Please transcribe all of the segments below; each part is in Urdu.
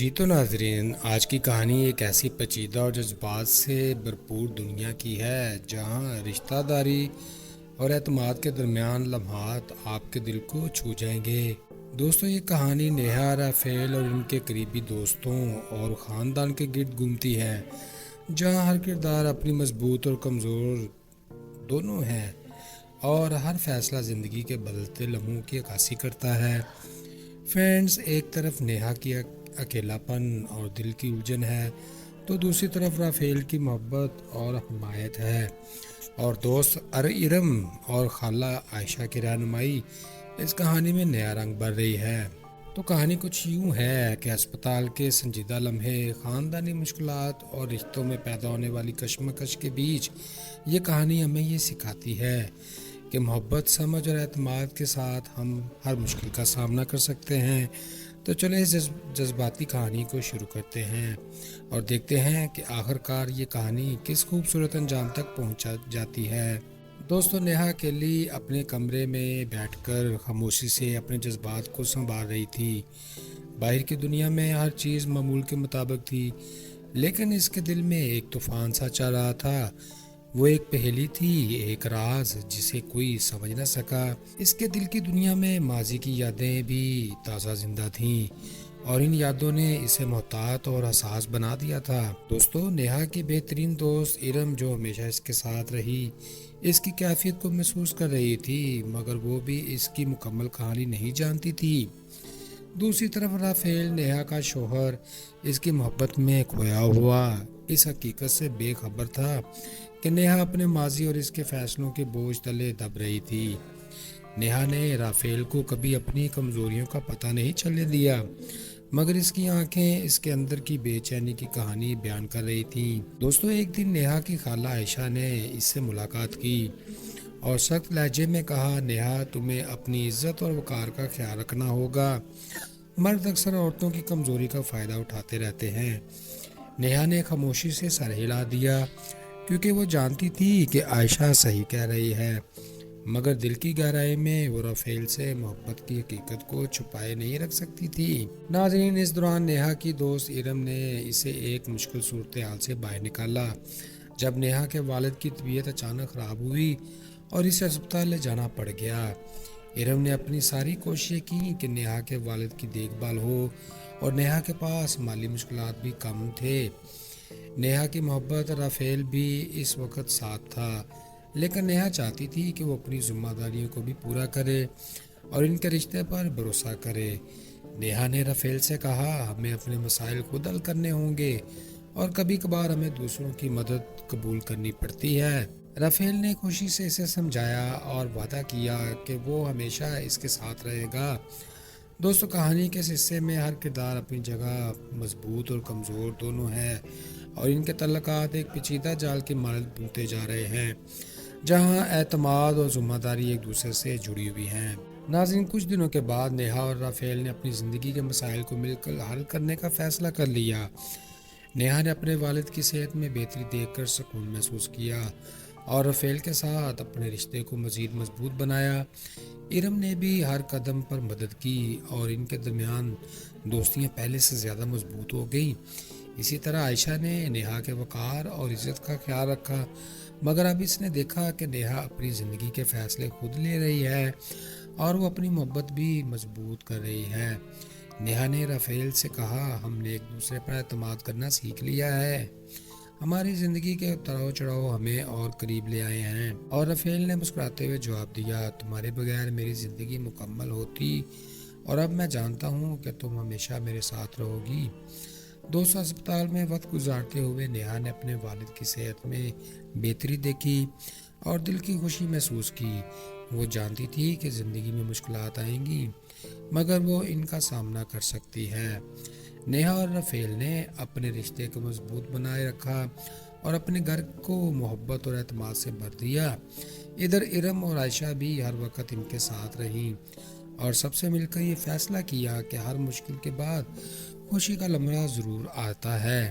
جی تو ناظرین، آج کی کہانی ایک ایسی پیچیدہ اور جذبات سے بھرپور دنیا کی ہے جہاں رشتہ داری اور اعتماد کے درمیان لمحات آپ کے دل کو چھو جائیں گے۔ دوستو، یہ کہانی نیہا، رافیل اور ان کے قریبی دوستوں اور خاندان کے گرد گھومتی ہے، جہاں ہر کردار اپنی مضبوط اور کمزور دونوں ہے اور ہر فیصلہ زندگی کے بدلتے لمحوں کی عکاسی کرتا ہے۔ فرینڈز، ایک طرف نیہا کی اکیلا پن اور دل کی الجھن ہے، تو دوسری طرف رافیل کی محبت اور حمایت ہے، اور دوست ارم اور خالہ عائشہ کی رہنمائی اس کہانی میں نیا رنگ بھر رہی ہے۔ تو کہانی کچھ یوں ہے کہ اسپتال کے سنجیدہ لمحے، خاندانی مشکلات اور رشتوں میں پیدا ہونے والی کشمکش کے بیچ یہ کہانی ہمیں یہ سکھاتی ہے کہ محبت، سمجھ اور اعتماد کے ساتھ ہم ہر مشکل کا سامنا کر سکتے ہیں۔ تو چلیں اس جذباتی کہانی کو شروع کرتے ہیں اور دیکھتے ہیں کہ آخر کار یہ کہانی کس خوبصورت انجام تک پہنچ جاتی ہے۔ دوستو، نیہا اکیلی اپنے کمرے میں بیٹھ کر خاموشی سے اپنے جذبات کو سنبھال رہی تھی۔ باہر کی دنیا میں ہر چیز معمول کے مطابق تھی، لیکن اس کے دل میں ایک طوفان سا چل رہا تھا۔ وہ ایک پہیلی تھی، ایک راز جسے کوئی سمجھ نہ سکا۔ اس کے دل کی دنیا میں ماضی کی یادیں بھی تازہ زندہ تھیں، اور ان یادوں نے اسے محتاط اور حساس بنا دیا تھا۔ دوستو، نیہا کی بہترین دوست ارم، جو ہمیشہ اس کے ساتھ رہی، اس کی کیفیت کو محسوس کر رہی تھی، مگر وہ بھی اس کی مکمل کہانی نہیں جانتی تھی۔ دوسری طرف رافیل، نیہا کا شوہر، اس کی محبت میں کھویا ہوا اس حقیقت سے بے خبر تھا کہ نیہا اپنے ماضی اور اس کے فیصلوں کے بوجھ تلے دب رہی تھی۔ نیہا نے رافیل کو کبھی اپنی کمزوریوں کا پتہ نہیں چلنے دیا، مگر اس کی آنکھیں اس کے اندر کی بے چینی کی کہانی بیان کر رہی تھیں۔ دوستو، ایک دن نیہا کی خالہ عائشہ نے اس سے ملاقات کی اور سخت لہجے میں کہا، نیہا، تمہیں اپنی عزت اور وقار کا خیال رکھنا ہوگا۔ مرد اکثر عورتوں کی کمزوری کا فائدہ اٹھاتے رہتے ہیں۔ نیہا نے خاموشی سے سر ہلا دیا، کیونکہ وہ جانتی تھی کہ عائشہ صحیح کہہ رہی ہے، مگر دل کی گہرائی میں وہ رافیل سے محبت کی حقیقت کو چھپائے نہیں رکھ سکتی تھی۔ ناظرین، اس دوران نیہا کی دوست ارم نے اسے ایک مشکل صورتحال سے باہر نکالا۔ جب نیہا کے والد کی طبیعت اچانک خراب ہوئی اور اسے اسپتال لے جانا پڑ گیا، ارم نے اپنی ساری کوششیں کی کہ نیہا کے والد کی دیکھ بھال ہو، اور نیہا کے پاس مالی مشکلات بھی کم تھے۔ نیہا کی محبت رافیل بھی اس وقت ساتھ تھا، لیکن نیہا چاہتی تھی کہ وہ اپنی ذمہ داریوں کو بھی پورا کرے اور ان کے رشتے پر بھروسہ کرے۔ نیہا نے رافیل سے کہا، ہمیں اپنے مسائل خود حل کرنے ہوں گے، اور کبھی کبھار ہمیں دوسروں کی مدد قبول کرنی پڑتی ہے۔ رافیل نے خوشی سے اسے سمجھایا اور وعدہ کیا کہ وہ ہمیشہ اس کے ساتھ رہے گا۔ دوستو، کہانی کے اس حصے میں ہر کردار اپنی جگہ مضبوط اور کمزور دونوں ہے، اور ان کے تعلقات ایک پیچیدہ جال کی مانند بنتے جا رہے ہیں، جہاں اعتماد اور ذمہ داری ایک دوسرے سے جڑی ہوئی ہیں۔ ناظرین، کچھ دنوں کے بعد نیہا اور رافیل نے اپنی زندگی کے مسائل کو مل کر حل کرنے کا فیصلہ کر لیا۔ نیہا نے اپنے والد کی صحت میں بہتری دیکھ کر سکون محسوس کیا اور رافیل کے ساتھ اپنے رشتے کو مزید مضبوط بنایا۔ ارم نے بھی ہر قدم پر مدد کی اور ان کے درمیان دوستیاں پہلے سے زیادہ مضبوط ہو گئیں۔ اسی طرح عائشہ نے نیہا کے وقار اور عزت کا خیال رکھا، مگر اب اس نے دیکھا کہ نیہا اپنی زندگی کے فیصلے خود لے رہی ہے اور وہ اپنی محبت بھی مضبوط کر رہی ہے۔ نیہا نے رافیل سے کہا، ہم نے ایک دوسرے پر اعتماد کرنا سیکھ لیا ہے، ہماری زندگی کے اتار چڑھاؤ ہمیں اور قریب لے آئے ہیں۔ اور رافیل نے مسکراتے ہوئے جواب دیا، تمہارے بغیر میری زندگی مکمل ہوتی، اور اب میں جانتا ہوں کہ تم ہمیشہ میرے ساتھ رہو گی۔ دوستو، اسپتال میں وقت گزارتے ہوئے نیہا نے اپنے والد کی صحت میں بہتری دیکھی اور دل کی خوشی محسوس کی۔ وہ جانتی تھی کہ زندگی میں مشکلات آئیں گی، مگر وہ ان کا سامنا کر سکتی ہے۔ نیہا اور رافیل نے اپنے رشتے کو مضبوط بنائے رکھا اور اپنے گھر کو محبت اور اعتماد سے بھر دیا۔ ادھر ارم اور عائشہ بھی ہر وقت ان کے ساتھ رہیں اور سب سے مل کر یہ فیصلہ کیا کہ ہر مشکل کے بعد خوشی کا لمحہ ضرور آتا ہے۔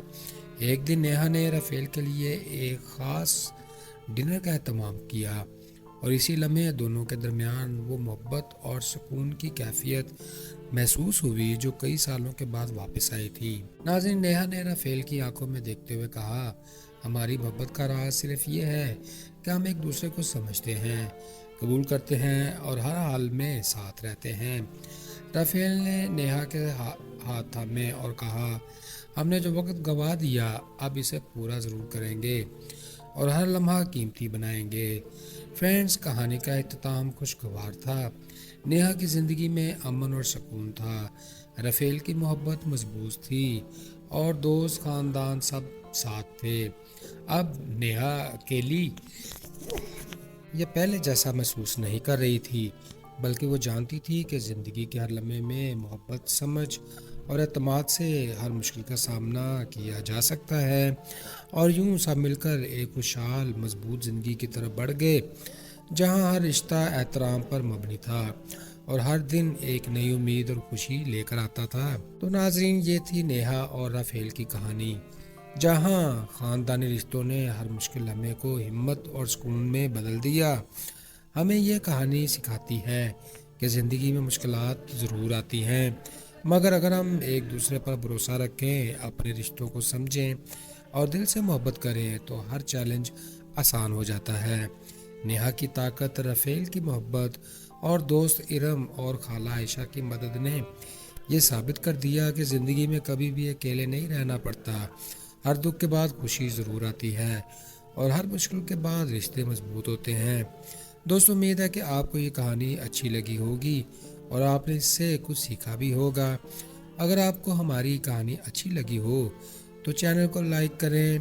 ایک دن نیہا نے رافیل کے لیے ایک خاص ڈنر کا اہتمام کیا اور اسی لمحے دونوں کے درمیان وہ محبت اور سکون کی کیفیت محسوس ہوئی جو کئی سالوں کے بعد واپس آئی تھی۔ ناظرین، نیہا نے رافیل کی آنکھوں میں دیکھتے ہوئے کہا، ہماری محبت کا راز صرف یہ ہے کہ ہم ایک دوسرے کو سمجھتے ہیں، قبول کرتے ہیں اور ہر حال میں ساتھ رہتے ہیں۔ رافیل نے نیہا کے ہاتھ تھامے اور کہا، ہم نے جو وقت گنوا دیا اب اسے پورا ضرور کریں گے اور ہر لمحہ قیمتی بنائیں گے۔ فرینڈز، کہانی کا اختتام خوشگوار تھا۔ نیہا کی زندگی میں امن اور سکون تھا، رافیل کی محبت مضبوط تھی اور دوست خاندان سب ساتھ تھے۔ اب نیہا اکیلی یہ پہلے جیسا محسوس نہیں کر رہی تھی، بلکہ وہ جانتی تھی کہ زندگی کے ہر لمحے میں محبت، سمجھ اور اعتماد سے ہر مشکل کا سامنا کیا جا سکتا ہے، اور یوں سب مل کر ایک خوشحال مضبوط زندگی کی طرف بڑھ گئے جہاں ہر رشتہ احترام پر مبنی تھا اور ہر دن ایک نئی امید اور خوشی لے کر آتا تھا۔ تو ناظرین، یہ تھی نیہا اور رافیل کی کہانی، جہاں خاندانی رشتوں نے ہر مشکل لمحے کو ہمت اور سکون میں بدل دیا۔ ہمیں یہ کہانی سکھاتی ہے کہ زندگی میں مشکلات ضرور آتی ہیں، مگر اگر ہم ایک دوسرے پر بھروسہ رکھیں، اپنے رشتوں کو سمجھیں اور دل سے محبت کریں تو ہر چیلنج آسان ہو جاتا ہے۔ نیہا کی طاقت، رافیل کی محبت اور دوست ارم اور خالہ عائشہ کی مدد نے یہ ثابت کر دیا کہ زندگی میں کبھی بھی اکیلے نہیں رہنا پڑتا۔ ہر دکھ کے بعد خوشی ضرور آتی ہے اور ہر مشکل کے بعد رشتے مضبوط ہوتے ہیں۔ دوستو، امید ہے کہ آپ کو یہ کہانی اچھی لگی ہوگی اور آپ نے اس سے کچھ سیکھا بھی ہوگا۔ اگر آپ کو ہماری کہانی اچھی لگی ہو تو چینل کو لائک کریں،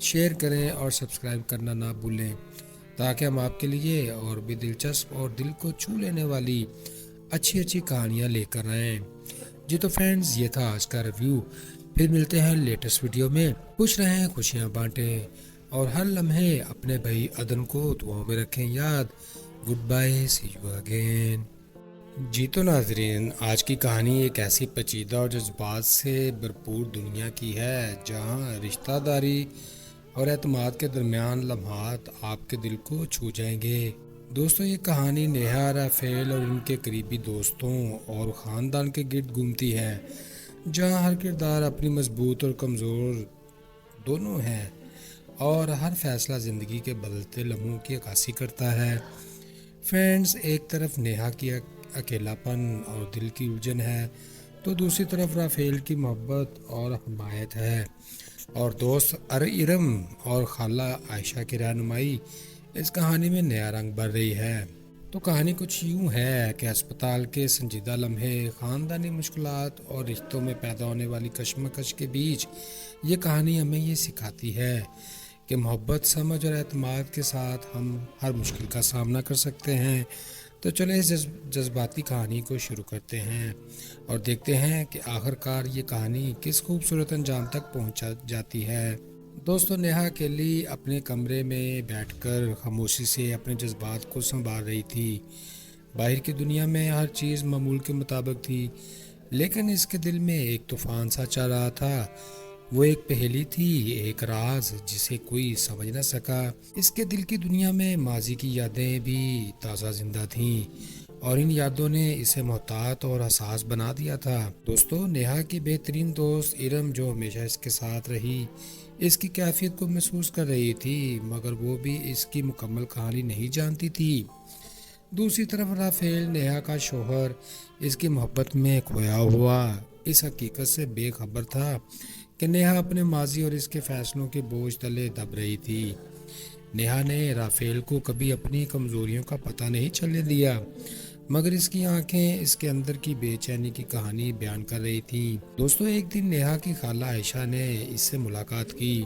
شیئر کریں اور سبسکرائب کرنا نہ بھولیں، تاکہ ہم آپ کے لیے اور بھی دلچسپ اور دل کو چھو لینے والی اچھی کہانیاں لے کر آئیں۔ جی تو فرینڈز، یہ تھا آج کا ریویو۔ پھر ملتے ہیں لیٹسٹ ویڈیو میں۔ خوش رہیں، خوشیاں بانٹیں اور ہر لمحے اپنے بھائی عدن کو دعاؤں میں رکھیں یاد۔ Goodbye, see you again. جی تو ناظرین، آج کی کہانی ایک ایسی پیچیدہ اور جذبات سے بھرپور دنیا کی ہے جہاں رشتہ داری اور اعتماد کے درمیان لمحات آپ کے دل کو چھو جائیں گے۔ دوستو، یہ کہانی نیہا، رافیل اور ان کے قریبی دوستوں اور خاندان کے گرد گھومتی ہے، جہاں ہر کردار اپنی مضبوط اور کمزور دونوں ہے اور ہر فیصلہ زندگی کے بدلتے لمحوں کی عکاسی کرتا ہے۔ فرینڈز، ایک طرف نیہا کی اکیلا پن اور دل کی الجھن ہے تو دوسری طرف رافیل کی محبت اور حمایت ہے، اور دوست ارم اور خالہ عائشہ کی رہنمائی اس کہانی میں نیا رنگ بھر رہی ہے۔ تو کہانی کچھ یوں ہے کہ اسپتال کے سنجیدہ لمحے، خاندانی مشکلات اور رشتوں میں پیدا ہونے والی کشمکش کے بیچ یہ کہانی ہمیں یہ سکھاتی ہے کہ محبت، سمجھ اور اعتماد کے ساتھ ہم ہر مشکل کا سامنا کر سکتے ہیں۔ تو چلیں اس جذباتی کہانی کو شروع کرتے ہیں اور دیکھتے ہیں کہ آخر کار یہ کہانی کس خوبصورت انجام تک پہنچ جاتی ہے۔ دوستو، نیہا اکیلی اپنے کمرے میں بیٹھ کر خاموشی سے اپنے جذبات کو سنبھال رہی تھی۔ باہر کی دنیا میں ہر چیز معمول کے مطابق تھی، لیکن اس کے دل میں ایک طوفان سا چل رہا تھا۔ وہ ایک پہیلی تھی، ایک راز جسے کوئی سمجھ نہ سکا۔ اس کے دل کی دنیا میں ماضی کی یادیں بھی تازہ زندہ تھیں اور ان یادوں نے اسے محتاط اور حساس بنا دیا تھا۔ دوستو، نیہا کی بہترین دوست ارم، جو ہمیشہ اس کے ساتھ رہی، اس کی کیفیت کو محسوس کر رہی تھی، مگر وہ بھی اس کی مکمل کہانی نہیں جانتی تھی۔ دوسری طرف رافیل، نیہا کا شوہر، اس کی محبت میں کھویا ہوا اس حقیقت سے بے خبر تھا کہ نیہا اپنے ماضی اور اس کے فیصلوں کے بوجھ تلے دب رہی تھی۔ نیہا نے رافیل کو کبھی اپنی کمزوریوں کا پتہ نہیں چلنے دیا، مگر اس کی آنکھیں اس کے اندر کی بے چینی کی کہانی بیان کر رہی تھیں۔ دوستو، ایک دن نیہا کی خالہ عائشہ نے اس سے ملاقات کی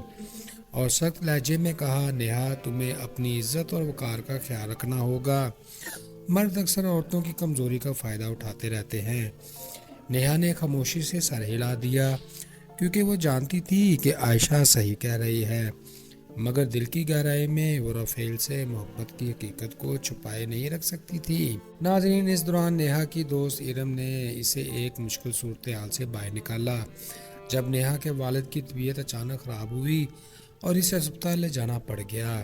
اور سخت لہجے میں کہا، نیہا، تمہیں اپنی عزت اور وقار کا خیال رکھنا ہوگا۔ مرد اکثر عورتوں کی کمزوری کا فائدہ اٹھاتے رہتے ہیں۔ نیہا نے خاموشی سے سر ہلا دیا کیونکہ وہ جانتی تھی کہ عائشہ صحیح کہہ رہی ہے، مگر دل کی گہرائی میں وہ رافیل سے محبت کی حقیقت کو چھپائے نہیں رکھ سکتی تھی۔ ناظرین، اس دوران نیہا کی دوست ارم نے اسے ایک مشکل صورتحال سے باہر نکالا۔ جب نیہا کے والد کی طبیعت اچانک خراب ہوئی اور اسے ہسپتال لے جانا پڑ گیا،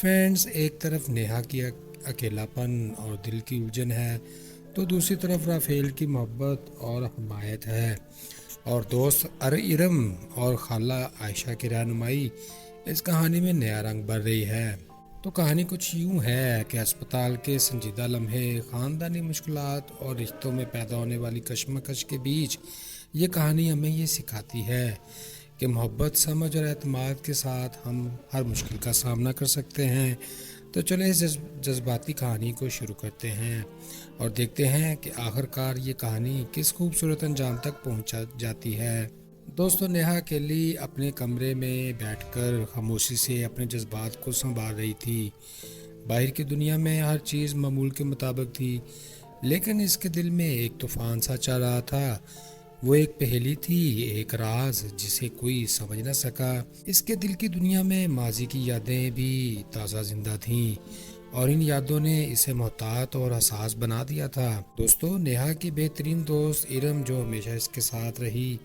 فرینڈز، ایک طرف نیہا کی اکیلا پن اور دل کی الجھن ہے، تو دوسری طرف رافیل کی محبت اور حمایت ہے، اور دوست ارم اور خالہ عائشہ کی رہنمائی اس کہانی میں نیا رنگ بھر رہی ہے۔ تو کہانی کچھ یوں ہے کہ اسپتال کے سنجیدہ لمحے، خاندانی مشکلات اور رشتوں میں پیدا ہونے والی کشمکش کے بیچ یہ کہانی ہمیں یہ سکھاتی ہے کہ محبت، سمجھ اور اعتماد کے ساتھ ہم ہر مشکل کا سامنا کر سکتے ہیں۔ تو چلیں اس جذباتی کہانی کو شروع کرتے ہیں اور دیکھتے ہیں کہ آخر کار یہ کہانی کس خوبصورت انجام تک پہنچ جاتی ہے۔ دوستو، نیہا اکیلی اپنے کمرے میں بیٹھ کر خاموشی سے اپنے جذبات کو سنبھال رہی تھی۔ باہر کی دنیا میں ہر چیز معمول کے مطابق تھی، لیکن اس کے دل میں ایک طوفان سا چل رہا تھا۔ وہ ایک پہیلی تھی، ایک راز جسے کوئی سمجھ نہ سکا۔ اس کے دل کی دنیا میں ماضی کی یادیں بھی تازہ زندہ تھیں، اور ان یادوں نے اسے محتاط اور حساس بنا دیا تھا۔ دوستو، نیہا کی بہترین دوست ارم، جو ہمیشہ اس کے ساتھ رہی،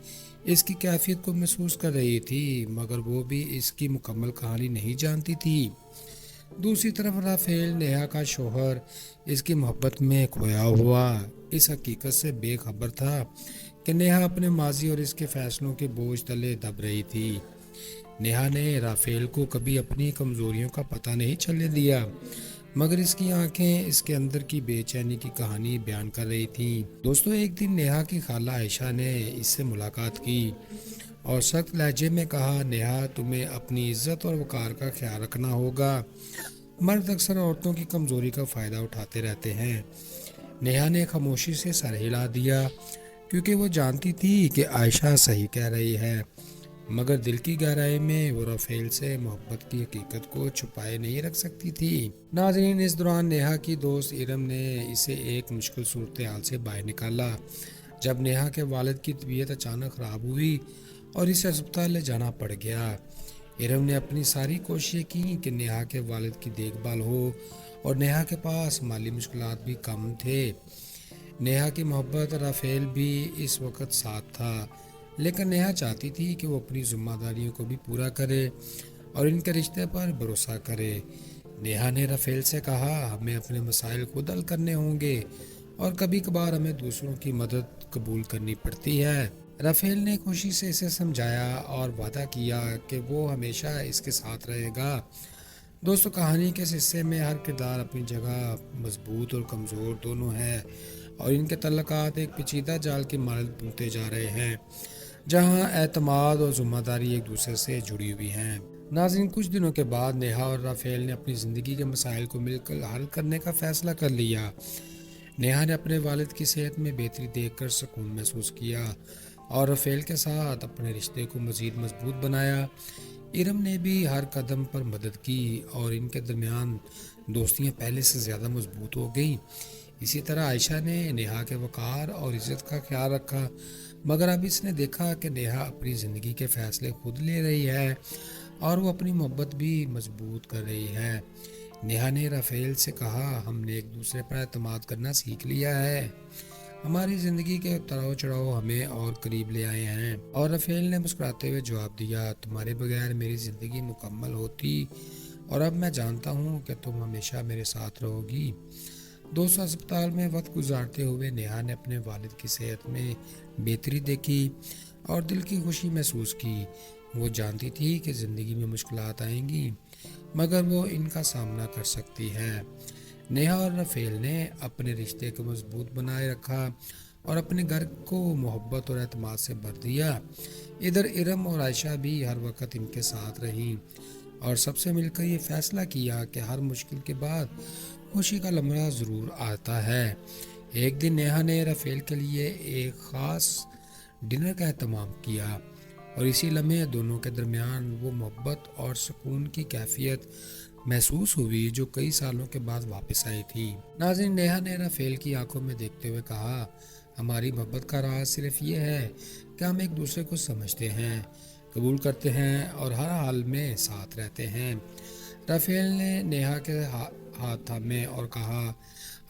اس کی کیفیت کو محسوس کر رہی تھی، مگر وہ بھی اس کی مکمل کہانی نہیں جانتی تھی۔ دوسری طرف رافیل، نیہا کا شوہر، اس کی محبت میں کھویا ہوا اس حقیقت سے بے خبر تھا کہ نیہا اپنے ماضی اور اس کے فیصلوں کے بوجھ تلے دب رہی تھی۔ نیہا نے رافیل کو کبھی اپنی کمزوریوں کا پتہ نہیں چلنے دیا، مگر اس کی آنکھیں اس کے اندر کی بے چینی کی کہانی بیان کر رہی تھیں۔ دوستو، ایک دن نیہا کی خالہ عائشہ نے اس سے ملاقات کی اور سخت لہجے میں کہا، نیہا، تمہیں اپنی عزت اور وقار کا خیال رکھنا ہوگا۔ مرد اکثر عورتوں کی کمزوری کا فائدہ اٹھاتے رہتے ہیں۔ نیہا نے خاموشی سے سر ہلا دیا، کیونکہ وہ جانتی تھی کہ عائشہ صحیح کہہ رہی ہے، مگر دل کی گہرائی میں وہ رافیل سے محبت کی حقیقت کو چھپائے نہیں رکھ سکتی تھی۔ ناظرین، اس دوران نیہا کی دوست ارم نے اسے ایک مشکل صورتحال سے باہر نکالا۔ جب نیہا کے والد کی طبیعت اچانک خراب ہوئی اور اسے اسپتال لے جانا پڑ گیا، ارم نے اپنی ساری کوششیں کی کہ نیہا کے والد کی دیکھ بھال ہو، اور نیہا کے پاس مالی مشکلات بھی کم تھے۔ نیہا کی محبت رافیل بھی اس وقت ساتھ تھا، لیکن نیہا چاہتی تھی کہ وہ اپنی ذمہ داریوں کو بھی پورا کرے اور ان کے رشتے پر بھروسہ کرے۔ نیہا نے رافیل سے کہا، ہمیں اپنے مسائل خود حل کرنے ہوں گے، اور کبھی کبھار ہمیں دوسروں کی مدد قبول کرنی پڑتی ہے۔ رافیل نے خوشی سے اسے سمجھایا اور وعدہ کیا کہ وہ ہمیشہ اس کے ساتھ رہے گا۔ دوستو، کہانی کے اس حصے میں ہر کردار اپنی جگہ مضبوط اور کمزور دونوں ہے، اور ان کے تعلقات ایک پیچیدہ جال کی مانند بنتے جا رہے ہیں، جہاں اعتماد اور ذمہ داری ایک دوسرے سے جڑی ہوئی ہیں۔ ناظرین، کچھ دنوں کے بعد نیہا اور رافیل نے اپنی زندگی کے مسائل کو مل کر حل کرنے کا فیصلہ کر لیا۔ نیہا نے اپنے والد کی صحت میں بہتری دیکھ کر سکون محسوس کیا اور رافیل کے ساتھ اپنے رشتے کو مزید مضبوط بنایا۔ ارم نے بھی ہر قدم پر مدد کی اور ان کے درمیان دوستیاں پہلے سے زیادہ مضبوط ہو گئیں۔ اسی طرح عائشہ نے نیہا کے وقار اور عزت کا خیال رکھا، مگر اب اس نے دیکھا کہ نیہا اپنی زندگی کے فیصلے خود لے رہی ہے اور وہ اپنی محبت بھی مضبوط کر رہی ہے۔ نیہا نے رافیل سے کہا، ہم نے ایک دوسرے پر اعتماد کرنا سیکھ لیا ہے، ہماری زندگی کے اتار چڑھاؤ ہمیں اور قریب لے آئے ہیں۔ اور رافیل نے مسکراتے ہوئے جواب دیا، تمہارے بغیر میری زندگی مکمل ہوتی، اور اب میں جانتا ہوں کہ تم ہمیشہ میرے ساتھ رہو گی۔ دوستو، اسپتال میں وقت گزارتے ہوئے نیہا نے اپنے والد کی صحت میں بہتری دیکھی اور دل کی خوشی محسوس کی۔ وہ جانتی تھی کہ زندگی میں مشکلات آئیں گی، مگر وہ ان کا سامنا کر سکتی ہے۔ نیہا اور رافیل نے اپنے رشتے کو مضبوط بنائے رکھا اور اپنے گھر کو محبت اور اعتماد سے بھر دیا۔ ادھر ارم اور عائشہ بھی ہر وقت ان کے ساتھ رہیں اور سب سے مل کر یہ فیصلہ کیا کہ ہر مشکل کے بعد خوشی کا لمحہ ضرور آتا ہے۔ ایک دن نیہا نے رافیل کے لیے ایک خاص ڈنر کا اہتمام کیا، اور اسی لمحے دونوں کے درمیان وہ محبت اور سکون کی کیفیت محسوس ہوئی جو کئی سالوں کے بعد واپس آئی تھی۔ ناظرین، نیہا نے رافیل کی آنکھوں میں دیکھتے ہوئے کہا، ہماری محبت کا راز صرف یہ ہے کہ ہم ایک دوسرے کو سمجھتے ہیں، قبول کرتے ہیں اور ہر حال میں ساتھ رہتے ہیں۔ رافیل نے نیہا کے ہاتھ تھامے اور کہا،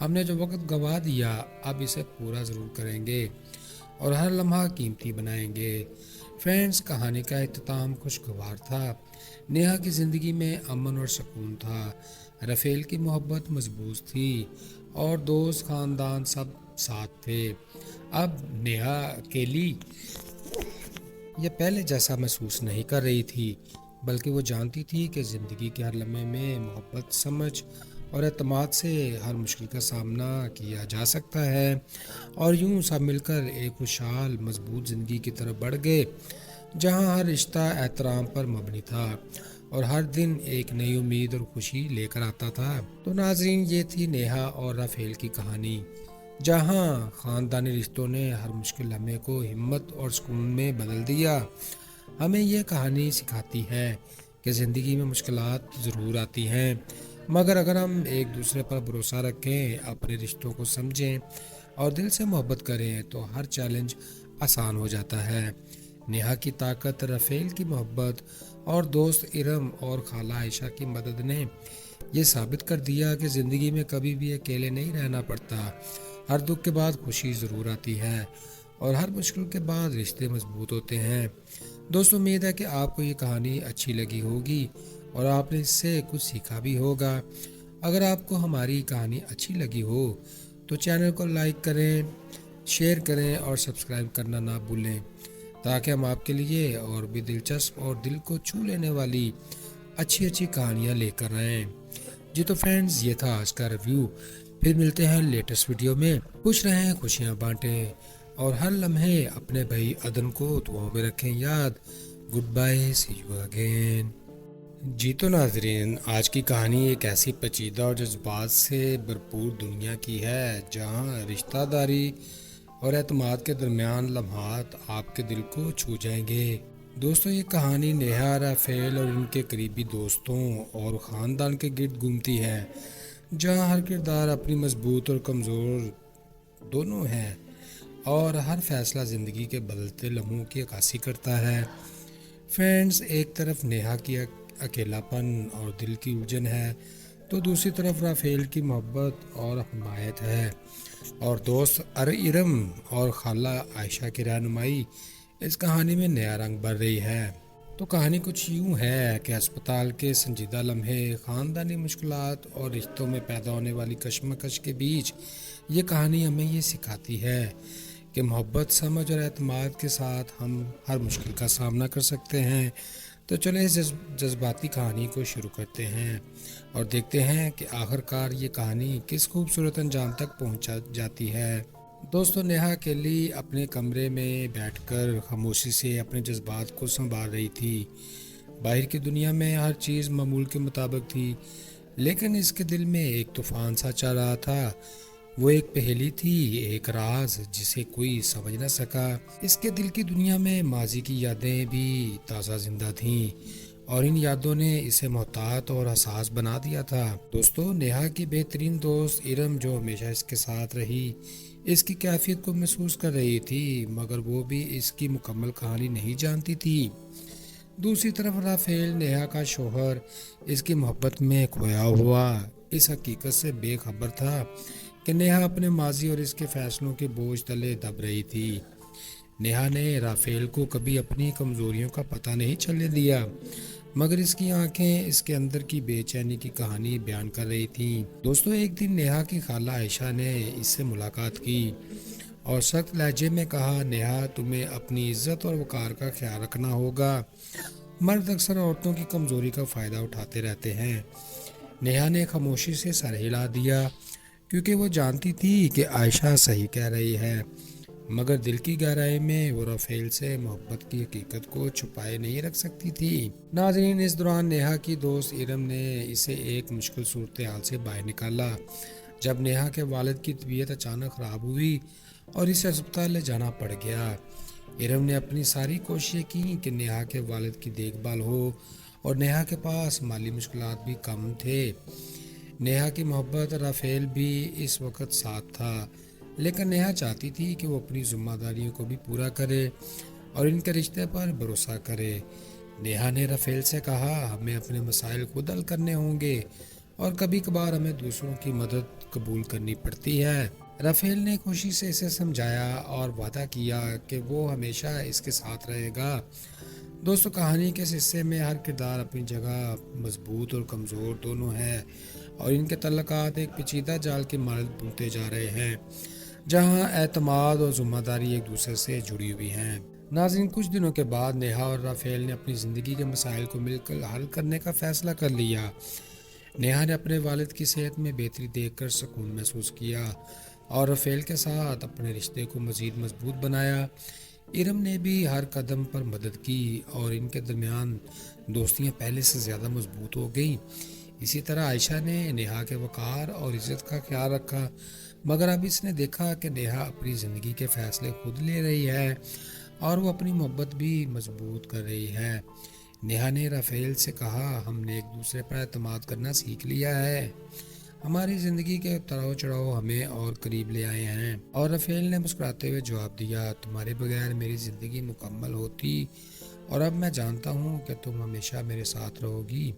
ہم نے جو وقت گنوا دیا اب اسے پورا ضرور کریں گے اور ہر لمحہ قیمتی بنائیں گے۔ فرینڈز، کہانی کا اختتام خوشگوار تھا۔ نیہا کی زندگی میں امن اور سکون تھا، رفیل کی محبت مضبوط تھی اور دوست خاندان سب ساتھ تھے۔ اب نیہا اکیلی یہ پہلے جیسا محسوس نہیں کر رہی تھی، بلکہ وہ جانتی تھی کہ زندگی کے ہر لمحے میں محبت، سمجھ اور اعتماد سے ہر مشکل کا سامنا کیا جا سکتا ہے۔ اور یوں سب مل کر ایک خوشحال مضبوط زندگی کی طرف بڑھ گئے، جہاں ہر رشتہ احترام پر مبنی تھا اور ہر دن ایک نئی امید اور خوشی لے کر آتا تھا۔ تو ناظرین، یہ تھی نیہا اور رافیل کی کہانی، جہاں خاندانی رشتوں نے ہر مشکل لمحے کو ہمت اور سکون میں بدل دیا۔ ہمیں یہ کہانی سکھاتی ہے کہ زندگی میں مشکلات ضرور آتی ہیں، مگر اگر ہم ایک دوسرے پر بھروسہ رکھیں، اپنے رشتوں کو سمجھیں اور دل سے محبت کریں تو ہر چیلنج آسان ہو جاتا ہے۔ نیہا کی طاقت، رفیل کی محبت اور دوست ارم اور خالہ عائشہ کی مدد نے یہ ثابت کر دیا کہ زندگی میں کبھی بھی اکیلے نہیں رہنا پڑتا۔ ہر دکھ کے بعد خوشی ضرور آتی ہے اور ہر مشکل کے بعد رشتے مضبوط ہوتے ہیں۔ دوستو، امید ہے کہ آپ کو یہ کہانی اچھی لگی ہوگی اور آپ نے اس سے کچھ سیکھا بھی ہوگا۔ اگر آپ کو ہماری کہانی اچھی لگی ہو تو چینل کو لائک کریں، شیئر کریں اور سبسکرائب کرنا نہ بھولیں، تاکہ ہم آپ کے لیے اور بھی دلچسپ اور دل کو چھو لینے والی اچھی کہانیاں لے کر آئیں۔ جی تو فرینڈز، یہ تھا آج کا ریویو۔ پھر ملتے ہیں لیٹسٹ ویڈیو میں۔ خوش رہیں، خوشیاں بانٹیں اور ہر لمحے اپنے بھائی عدن کو دعاؤں میں رکھیں یاد۔ Goodbye, see you again. جی تو ناظرین، آج کی کہانی ایک ایسی پیچیدہ اور جذبات سے بھرپور دنیا کی ہے، جہاں رشتہ داری اور اعتماد کے درمیان لمحات آپ کے دل کو چھو جائیں گے۔ دوستو، یہ کہانی نیہا، رافیل اور ان کے قریبی دوستوں اور خاندان کے گرد گھومتی ہے، جہاں ہر کردار اپنی مضبوط اور کمزور دونوں ہے اور ہر فیصلہ زندگی کے بدلتے لمحوں کی عکاسی کرتا ہے۔ فرینڈز، ایک طرف نیہا کی اکیلا پن اور دل کی الجھن ہے، تو دوسری طرف رافیل کی محبت اور حمایت ہے، اور دوست ارم اور خالہ عائشہ کی رہنمائی اس کہانی میں نیا رنگ بھر رہی ہے۔ تو کہانی کچھ یوں ہے کہ اسپتال کے سنجیدہ لمحے، خاندانی مشکلات اور رشتوں میں پیدا ہونے والی کشمکش کے بیچ یہ کہانی ہمیں یہ سکھاتی ہے کہ محبت، سمجھ اور اعتماد کے ساتھ ہم ہر مشکل کا سامنا کر سکتے ہیں۔ تو چلیں اس جذباتی کہانی کو شروع کرتے ہیں اور دیکھتے ہیں کہ آخر کار یہ کہانی کس خوبصورت انجام تک پہنچ جاتی ہے۔ دوستو، نیہا اکیلی اپنے کمرے میں بیٹھ کر خاموشی سے اپنے جذبات کو سنبھال رہی تھی۔ باہر کی دنیا میں ہر چیز معمول کے مطابق تھی، لیکن اس کے دل میں ایک طوفان سا چل رہا تھا۔ وہ ایک پہیلی تھی، ایک راز جسے کوئی سمجھ نہ سکا۔ اس کے دل کی دنیا میں ماضی کی یادیں بھی تازہ زندہ تھیں اور ان یادوں نے اسے محتاط اور حساس بنا دیا تھا۔ دوستو، نیہا کی بہترین دوست ارم، جو ہمیشہ اس کے ساتھ رہی، اس کی کیفیت کو محسوس کر رہی تھی، مگر وہ بھی اس کی مکمل کہانی نہیں جانتی تھی۔ دوسری طرف رافیل، نیہا کا شوہر، اس کی محبت میں کھویا ہوا اس حقیقت سے بے خبر تھا کہ نیہا اپنے ماضی اور اس کے فیصلوں کے بوجھ تلے دب رہی تھی۔ نیہا نے رافیل کو کبھی اپنی کمزوریوں کا پتہ نہیں چلنے دیا، مگر اس کی آنکھیں اس کے اندر کی بے چینی کی کہانی بیان کر رہی تھیں۔ دوستو، ایک دن نیہا کی خالہ عائشہ نے اس سے ملاقات کی اور سخت لہجے میں کہا، نیہا، تمہیں اپنی عزت اور وقار کا خیال رکھنا ہوگا۔ مرد اکثر عورتوں کی کمزوری کا فائدہ اٹھاتے رہتے ہیں۔ نیہا نے خاموشی سے سر ہلا دیا، کیونکہ وہ جانتی تھی کہ عائشہ صحیح کہہ رہی ہے، مگر دل کی گہرائی میں وہ رافیل سے محبت کی حقیقت کو چھپائے نہیں رکھ سکتی تھی۔ ناظرین، اس دوران نیہا کی دوست ارم نے اسے ایک مشکل صورتحال سے باہر نکالا، جب نیہا کے والد کی طبیعت اچانک خراب ہوئی اور اسے اسپتال لے جانا پڑ گیا۔ ارم نے اپنی ساری کوششیں کی کہ نیہا کے والد کی دیکھ بھال ہو، اور نیہا کے پاس مالی مشکلات بھی کم تھے۔ نیہا کی محبت، رافیل بھی اس وقت ساتھ تھا، لیکن نیہا چاہتی تھی کہ وہ اپنی ذمہ داریوں کو بھی پورا کرے اور ان کے رشتے پر بھروسہ کرے۔ نیہا نے رافیل سے کہا، ہمیں اپنے مسائل خود حل کرنے ہوں گے اور کبھی کبھار ہمیں دوسروں کی مدد قبول کرنی پڑتی ہے۔ رافیل نے خوشی سے اسے سمجھایا اور وعدہ کیا کہ وہ ہمیشہ اس کے ساتھ رہے گا۔ دوستو، کہانی کے اس حصے میں ہر کردار اپنی جگہ مضبوط اور کمزور دونوں ہے، اور ان کے تعلقات ایک پیچیدہ جال کی مانند بنتے جا رہے ہیں، جہاں اعتماد اور ذمہ داری ایک دوسرے سے جڑی ہوئی ہیں۔ ناظرین، کچھ دنوں کے بعد نیہا اور رافیل نے اپنی زندگی کے مسائل کو مل کر حل کرنے کا فیصلہ کر لیا۔ نیہا نے اپنے والد کی صحت میں بہتری دیکھ کر سکون محسوس کیا اور رافیل کے ساتھ اپنے رشتے کو مزید مضبوط بنایا۔ ارم نے بھی ہر قدم پر مدد کی اور ان کے درمیان دوستیاں پہلے سے زیادہ مضبوط ہو گئیں۔ اسی طرح عائشہ نے نیہا کے وقار اور عزت کا خیال رکھا، مگر اب اس نے دیکھا کہ نیہا اپنی زندگی کے فیصلے خود لے رہی ہے اور وہ اپنی محبت بھی مضبوط کر رہی ہے۔ نیہا نے رافیل سے کہا، ہم نے ایک دوسرے پر اعتماد کرنا سیکھ لیا ہے، ہماری زندگی کے اتار چڑھاؤ ہمیں اور قریب لے آئے ہیں۔ اور رافیل نے مسکراتے ہوئے جواب دیا، تمہارے بغیر میری زندگی مکمل ہوتی، اور اب میں جانتا ہوں کہ تم ہمیشہ میرے ساتھ رہو گی۔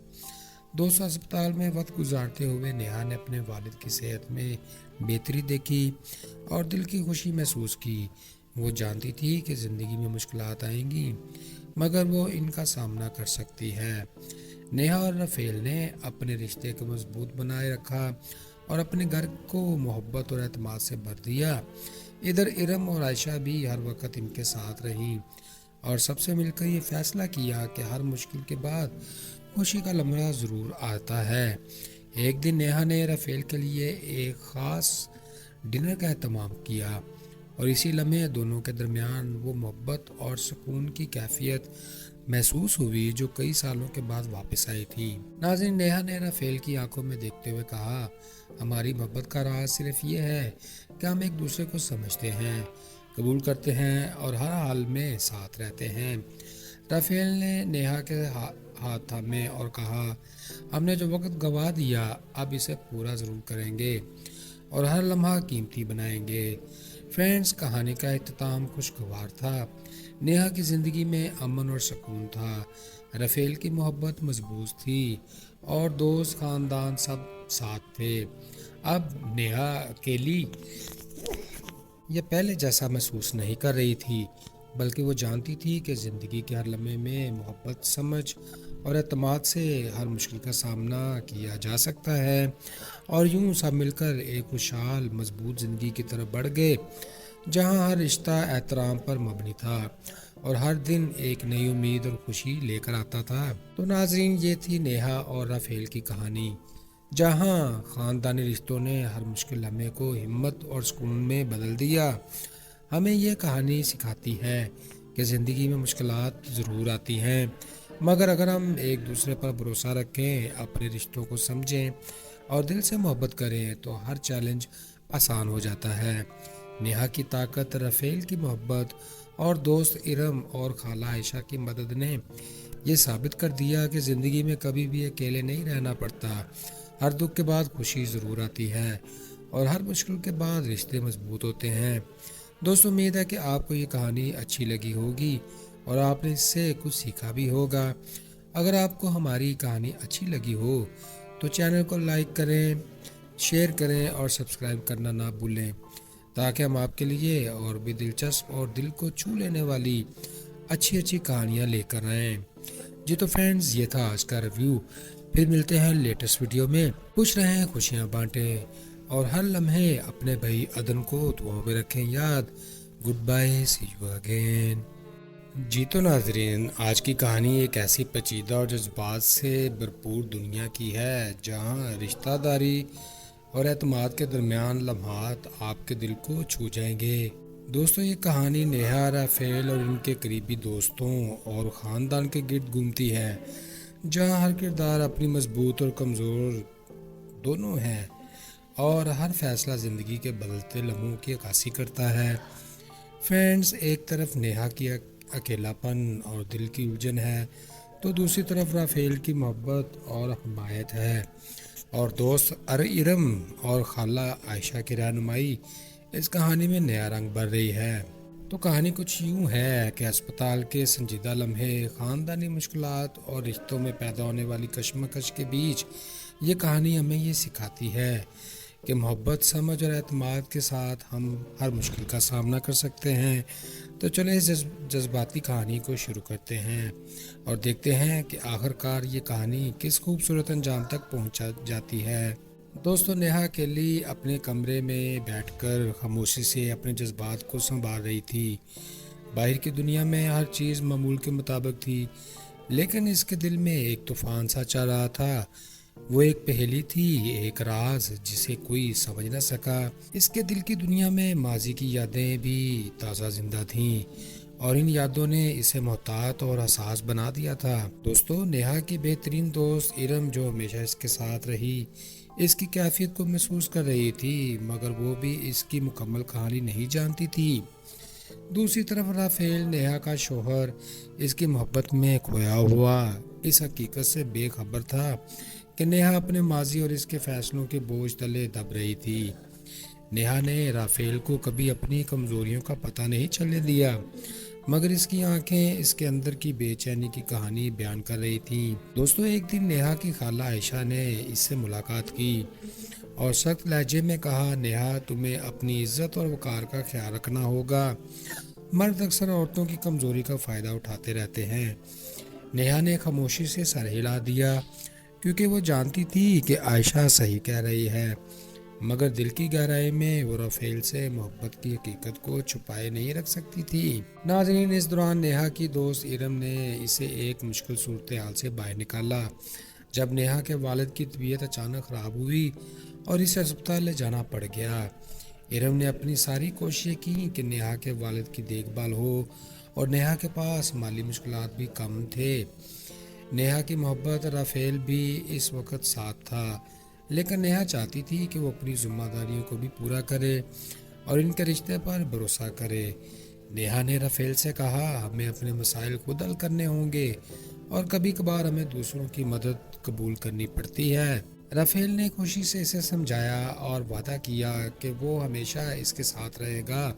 دوستو، ہسپتال میں وقت گزارتے ہوئے نیہا نے اپنے والد کی صحت میں بہتری دیکھی اور دل کی خوشی محسوس کی۔ وہ جانتی تھی کہ زندگی میں مشکلات آئیں گی، مگر وہ ان کا سامنا کر سکتی ہے۔ نیہا اور رافیل نے اپنے رشتے کو مضبوط بنائے رکھا اور اپنے گھر کو محبت اور اعتماد سے بھر دیا۔ ادھر ارم اور عائشہ بھی ہر وقت ان کے ساتھ رہیں اور سب سے مل کر یہ فیصلہ کیا کہ ہر مشکل کے بعد خوشی کا لمحہ ضرور آتا ہے۔ ایک دن نیہا نے رافیل کے لیے ایک خاص ڈنر کا اہتمام کیا اور اسی لمحے دونوں کے درمیان وہ محبت اور سکون کی کیفیت محسوس ہوئی جو کئی سالوں کے بعد واپس آئی تھی۔ ناظرین، نیہا نے رافیل کی آنکھوں میں دیکھتے ہوئے کہا، ہماری محبت کا راز صرف یہ ہے کہ ہم ایک دوسرے کو سمجھتے ہیں، قبول کرتے ہیں اور ہر حال میں ساتھ رہتے ہیں۔ رافیل نے نیہا کے ہاتھ تھامے اور کہا، ہم نے جو وقت گنوا دیا اب اسے پورا ضرور کریں گے اور ہر لمحہ قیمتی بنائیں گے۔ فرینڈز، کہانی کا اختتام خوشگوار تھا۔ نیہا کی زندگی میں امن اور سکون تھا، رافیل کی محبت مضبوط تھی اور دوست خاندان سب ساتھ تھے۔ اب نیہا اکیلی یہ پہلے جیسا محسوس نہیں کر رہی تھی، بلکہ وہ جانتی تھی کہ زندگی کے ہر لمحے میں محبت، سمجھ اور اعتماد سے ہر مشکل کا سامنا کیا جا سکتا ہے، اور یوں سب مل کر ایک خوشحال مضبوط زندگی کی طرف بڑھ گئے جہاں ہر رشتہ احترام پر مبنی تھا اور ہر دن ایک نئی امید اور خوشی لے کر آتا تھا۔ تو ناظرین، یہ تھی نیہا اور رافیل کی کہانی، جہاں خاندانی رشتوں نے ہر مشکل لمحے کو ہمت اور سکون میں بدل دیا۔ ہمیں یہ کہانی سکھاتی ہے کہ زندگی میں مشکلات ضرور آتی ہیں، مگر اگر ہم ایک دوسرے پر بھروسہ رکھیں، اپنے رشتوں کو سمجھیں اور دل سے محبت کریں تو ہر چیلنج آسان ہو جاتا ہے۔ نیہا کی طاقت، رافیل کی محبت اور دوست ارم اور خالہ عائشہ کی مدد نے یہ ثابت کر دیا کہ زندگی میں کبھی بھی اکیلے نہیں رہنا پڑتا، ہر دکھ کے بعد خوشی ضرور آتی ہے اور ہر مشکل کے بعد رشتے مضبوط ہوتے ہیں۔ دوستو، امید ہے کہ آپ کو یہ کہانی اچھی لگی ہوگی اور آپ نے اس سے کچھ سیکھا بھی ہوگا۔ اگر آپ کو ہماری کہانی اچھی لگی ہو تو چینل کو لائک کریں، شیئر کریں اور سبسکرائب کرنا نہ بھولیں، تاکہ ہم آپ کے لیے اور بھی دلچسپ اور دل کو چھو لینے والی اچھی کہانیاں لے کر آئیں۔ جی تو فرینڈز، یہ تھا آج کا ریویو۔ پھر ملتے ہیں لیٹسٹ ویڈیو میں۔ خوش رہیں، خوشیاں بانٹیں اور ہر لمحے اپنے بھائی عدن کو دعاؤں میں رکھیں یاد۔ Goodbye, see you again. جی تو ناظرین، آج کی کہانی ایک ایسی پیچیدہ اور جذبات سے بھرپور دنیا کی ہے جہاں رشتہ داری اور اعتماد کے درمیان لمحات آپ کے دل کو چھو جائیں گے۔ دوستو، یہ کہانی نیہا، رافیل اور ان کے قریبی دوستوں اور خاندان کے گرد گھومتی ہے، جہاں ہر کردار اپنی مضبوط اور کمزور دونوں ہے اور ہر فیصلہ زندگی کے بدلتے لمحوں کی عکاسی کرتا ہے۔ فرینڈز، ایک طرف نیہا کی اکیلا پن اور دل کی الجھن ہے تو دوسری طرف رافیل کی محبت اور حمایت ہے، اور دوست ارم اور خالہ عائشہ کی رہنمائی اس کہانی میں نیا رنگ بھر رہی ہے۔ تو کہانی کچھ یوں ہے کہ ہسپتال کے سنجیدہ لمحے، خاندانی مشکلات اور رشتوں میں پیدا ہونے والی کشمکش کے بیچ یہ کہانی ہمیں یہ سکھاتی ہے کہ محبت، سمجھ اور اعتماد کے ساتھ ہم ہر مشکل کا سامنا کر سکتے ہیں۔ تو چلیں اس جذباتی کہانی کو شروع کرتے ہیں اور دیکھتے ہیں کہ آخر کار یہ کہانی کس خوبصورت انجام تک پہنچا جاتی ہے۔ دوستو، نیہا کیلی اپنے کمرے میں بیٹھ کر خاموشی سے اپنے جذبات کو سنبھال رہی تھی۔ باہر کی دنیا میں ہر چیز معمول کے مطابق تھی، لیکن اس کے دل میں ایک طوفان سا چل رہا تھا۔ وہ ایک پہیلی تھی، ایک راز جسے کوئی سمجھ نہ سکا۔ اس کے دل کی دنیا میں ماضی کی یادیں بھی تازہ زندہ تھیں اور ان یادوں نے اسے محتاط اور حساس بنا دیا تھا۔ دوستو، نیہا کی بہترین دوست ارم، جو ہمیشہ اس کے ساتھ رہی، اس کی کیفیت کو محسوس کر رہی تھی، مگر وہ بھی اس کی مکمل کہانی نہیں جانتی تھی۔ دوسری طرف رافیل، نیہا کا شوہر، اس کی محبت میں کھویا ہوا اس حقیقت سے بے خبر تھا کہ نیہا اپنے ماضی اور اس کے فیصلوں کے بوجھ تلے دب رہی تھی۔ نیہا نے رافیل کو کبھی اپنی کمزوریوں کا پتہ نہیں چلنے دیا، مگر اس کی آنکھیں اس کے اندر کی بے چینی کی کہانی بیان کر رہی تھیں۔ دوستو، ایک دن نیہا کی خالہ عائشہ نے اس سے ملاقات کی اور سخت لہجے میں کہا، نیہا، تمہیں اپنی عزت اور وقار کا خیال رکھنا ہوگا۔ مرد اکثر عورتوں کی کمزوری کا فائدہ اٹھاتے رہتے ہیں۔ نیہا نے خاموشی سے سر ہلا دیا، کیونکہ وہ جانتی تھی کہ عائشہ صحیح کہہ رہی ہے، مگر دل کی گہرائی میں وہ رافیل سے محبت کی حقیقت کو چھپائے نہیں رکھ سکتی تھی۔ ناظرین، اس دوران نیہا کی دوست ارم نے اسے ایک مشکل صورتحال سے باہر نکالا۔ جب نیہا کے والد کی طبیعت اچانک خراب ہوئی اور اسے ہسپتال لے جانا پڑ گیا، ارم نے اپنی ساری کوششیں کی کہ نیہا کے والد کی دیکھ بھال ہو، اور نیہا کے پاس مالی مشکلات بھی کم تھے۔ نیہا کی محبت رافیل بھی اس وقت ساتھ تھا، لیکن نیہا چاہتی تھی کہ وہ اپنی ذمہ داریوں کو بھی پورا کرے اور ان کے رشتے پر بھروسہ کرے۔ نیہا نے رافیل سے کہا، ہمیں اپنے مسائل خود حل کرنے ہوں گے اور کبھی کبھار ہمیں دوسروں کی مدد قبول کرنی پڑتی ہے۔ رافیل نے خوشی سے اسے سمجھایا اور وعدہ کیا کہ وہ ہمیشہ اس کے ساتھ رہے گا۔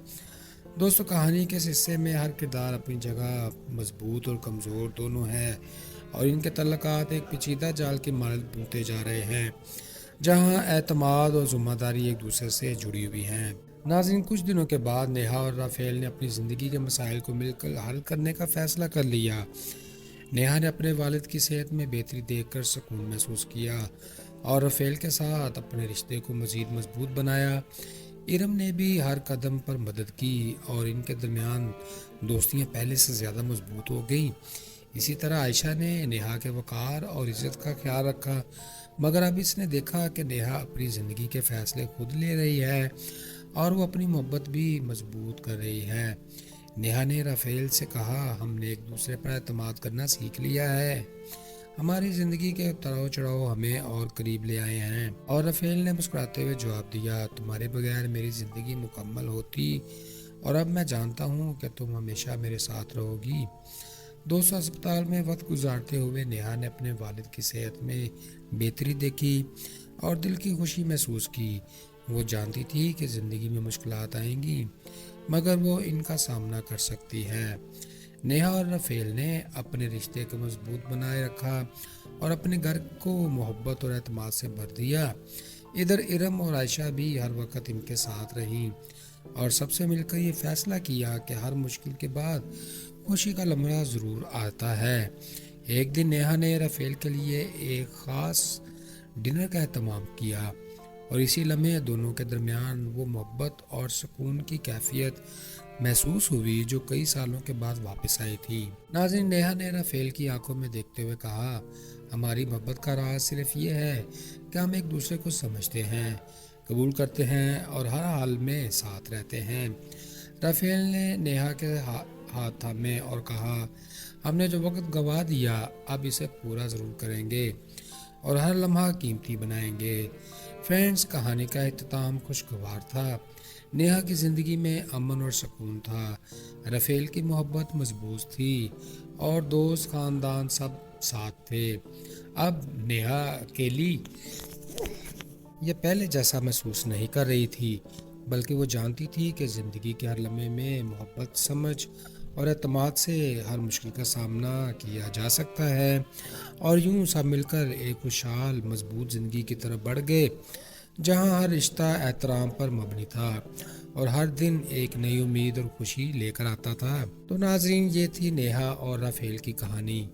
دوستو، کہانی کے اس حصے میں ہر کردار اپنی جگہ مضبوط اور کمزور دونوں ہے، اور ان کے تعلقات ایک پیچیدہ جال کی مانند بنتے جا رہے ہیں، جہاں اعتماد اور ذمہ داری ایک دوسرے سے جڑی ہوئی ہیں۔ ناظرین، کچھ دنوں کے بعد نیہا اور رافیل نے اپنی زندگی کے مسائل کو مل کر حل کرنے کا فیصلہ کر لیا۔ نیہا نے اپنے والد کی صحت میں بہتری دیکھ کر سکون محسوس کیا اور رافیل کے ساتھ اپنے رشتے کو مزید مضبوط بنایا۔ ارم نے بھی ہر قدم پر مدد کی اور ان کے درمیان دوستیاں پہلے سے زیادہ مضبوط ہو گئیں۔ اسی طرح عائشہ نے نیہا کے وقار اور عزت کا خیال رکھا، مگر اب اس نے دیکھا کہ نیہا اپنی زندگی کے فیصلے خود لے رہی ہے اور وہ اپنی محبت بھی مضبوط کر رہی ہے۔ نیہا نے رافیل سے کہا، ہم نے ایک دوسرے پر اعتماد کرنا سیکھ لیا ہے، ہماری زندگی کے اتار چڑھاؤ ہمیں اور قریب لے آئے ہیں۔ اور رافیل نے مسکراتے ہوئے جواب دیا، تمہارے بغیر میری زندگی مکمل ہوتی، اور اب میں جانتا ہوں کہ تم ہمیشہ میرے ساتھ رہو گی۔ دوستو، ہسپتال میں وقت گزارتے ہوئے نیہا نے اپنے والد کی صحت میں بہتری دیکھی اور دل کی خوشی محسوس کی۔ وہ جانتی تھی کہ زندگی میں مشکلات آئیں گی، مگر وہ ان کا سامنا کر سکتی ہے۔ نیہا اور رافیل نے اپنے رشتے کو مضبوط بنائے رکھا اور اپنے گھر کو محبت اور اعتماد سے بھر دیا۔ ادھر ارم اور عائشہ بھی ہر وقت ان کے ساتھ رہیں اور سب سے مل کر یہ فیصلہ کیا کہ ہر مشکل کے بعد خوشی کا لمحہ ضرور آتا ہے۔ ایک دن نیہا نے رافیل کے لیے ایک خاص ڈنر کا اہتمام کیا اور اسی لمحے دونوں کے درمیان وہ محبت اور سکون کی کیفیت محسوس ہوئی جو کئی سالوں کے بعد واپس آئی تھی۔ ناظرین، نیہا نے رافیل کی آنکھوں میں دیکھتے ہوئے کہا، ہماری محبت کا راز صرف یہ ہے کہ ہم ایک دوسرے کو سمجھتے ہیں، قبول کرتے ہیں اور ہر حال میں ساتھ رہتے ہیں۔ رافیل نے نیہا کے ہاتھ تھامے اور کہا، ہم نے جو وقت گنوا دیا اب اسے پورا ضرور کریں گے اور ہر لمحہ قیمتی بنائیں گے۔ فرینڈز، کہانی کا اختتام خوشگوار تھا۔ نیہا کی زندگی میں امن اور سکون تھا، رافیل کی محبت مضبوط تھی اور دوست، خاندان سب ساتھ تھے۔ اب نیہا اکیلی یہ پہلے جیسا محسوس نہیں کر رہی تھی، بلکہ وہ جانتی تھی کہ زندگی کے ہر لمحے میں محبت، سمجھ اور اعتماد سے ہر مشکل کا سامنا کیا جا سکتا ہے، اور یوں سب مل کر ایک خوشحال مضبوط زندگی کی طرف بڑھ گئے جہاں ہر رشتہ احترام پر مبنی تھا اور ہر دن ایک نئی امید اور خوشی لے کر آتا تھا۔ تو ناظرین، یہ تھی نیہا اور رافیل کی کہانی۔